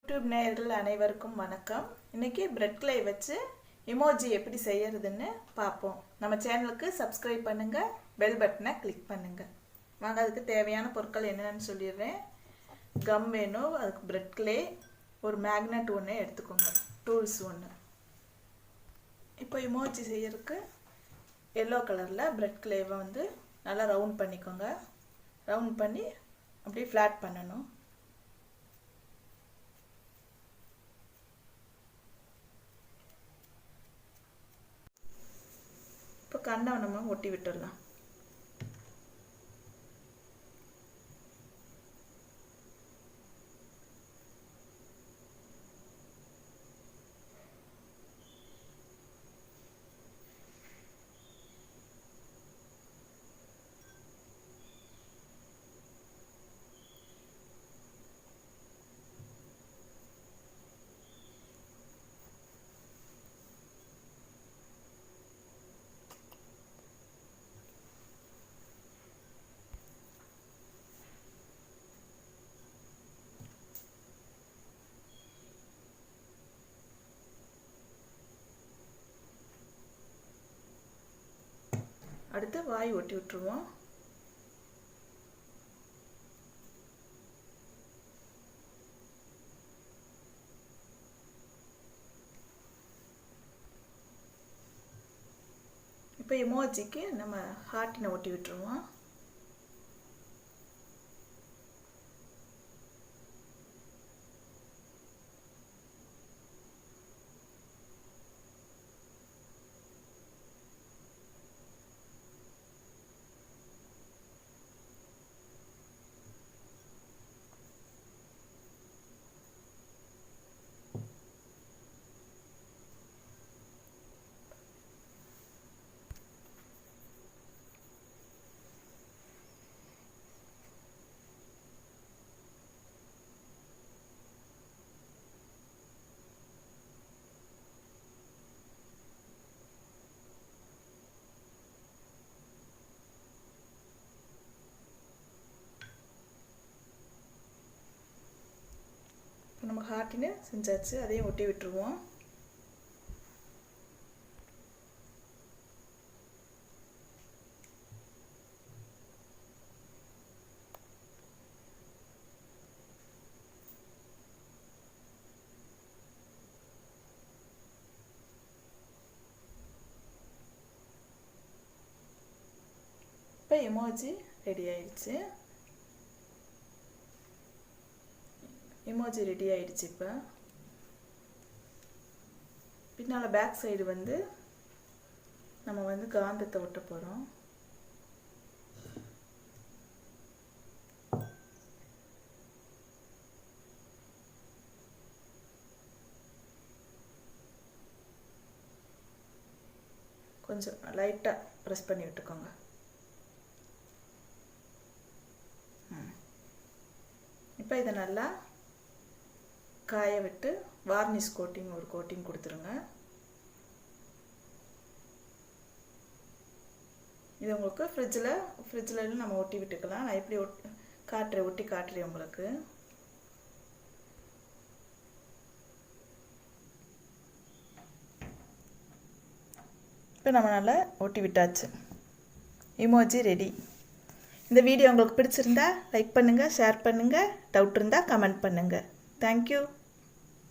YouTube நேயர்கள் அனைவருக்கும் வணக்கம். இன்னைக்கு பிரெட் கிளே வச்சு எமோஜி எப்படி செய்யறதுன்னு பார்ப்போம். நம்ம சேனலுக்கு சப்ஸ்கிரைப் பண்ணுங்க, பெல் பட்டனை கிளிக் பண்ணுங்க. வாங்க அதுக்கு தேவையான பொருட்கள் என்னென்னு சொல்லிடுறேன். கம் வேணும், அதுக்கு பிரெட் கிளே, ஒரு மேக்னெட் ஒன்று எடுத்துக்கோங்க, டூல்ஸ் ஒன்று. இப்போ எமோஜி செய்யறதுக்கு எல்லோ கலரில் பிரெட் கிளேவை நல்லா ரவுண்ட் பண்ணிக்கோங்க. ரவுண்ட் பண்ணி அப்படியே ஃப்ளாட் பண்ணணும். இப்போ கண்ணை நம்ம ஒட்டி விட்டுடலாம். அடுத்து வாய் ஒட்டி விட்டுருவோம். இப்போ எமோஜிக்கு நம்ம ஹார்ட்டினை ஒட்டி விட்டுருவோம். நம்ம ஹார்ட்டினை செஞ்சாச்சு, அதையும் ஒட்டி விட்டுருவோம். இப்போ எமோஜி ரெடி ஆயிடுச்சு. எமோஜி ரெடி ஆயிடுச்சு. இப்போ பின்னால் பேக் சைடு நம்ம காந்தத்தை ஒட்ட போகிறோம். கொஞ்சம் லைட்டாக ப்ரெஸ் பண்ணி விட்டுக்கோங்க. இப்போ இதை நல்லா காய விட்டு வார்னிஷ் கோட்டிங் ஒரு கோட்டிங் கொடுத்துருங்க. இது உங்களுக்கு ஃப்ரிட்ஜில் நம்ம ஒட்டி விட்டுக்கலாம். நான் எப்படி ஒட்டி காட்டுறேன் உங்களுக்கு. இப்போ நம்ம நல்லா ஒட்டி விட்டாச்சு. Emoji ready. இந்த வீடியோ உங்களுக்கு பிடிச்சிருந்தா லைக் பண்ணுங்கள், ஷேர் பண்ணுங்கள், டவுட் இருந்தால் கமெண்ட் பண்ணுங்கள். தேங்க்யூ.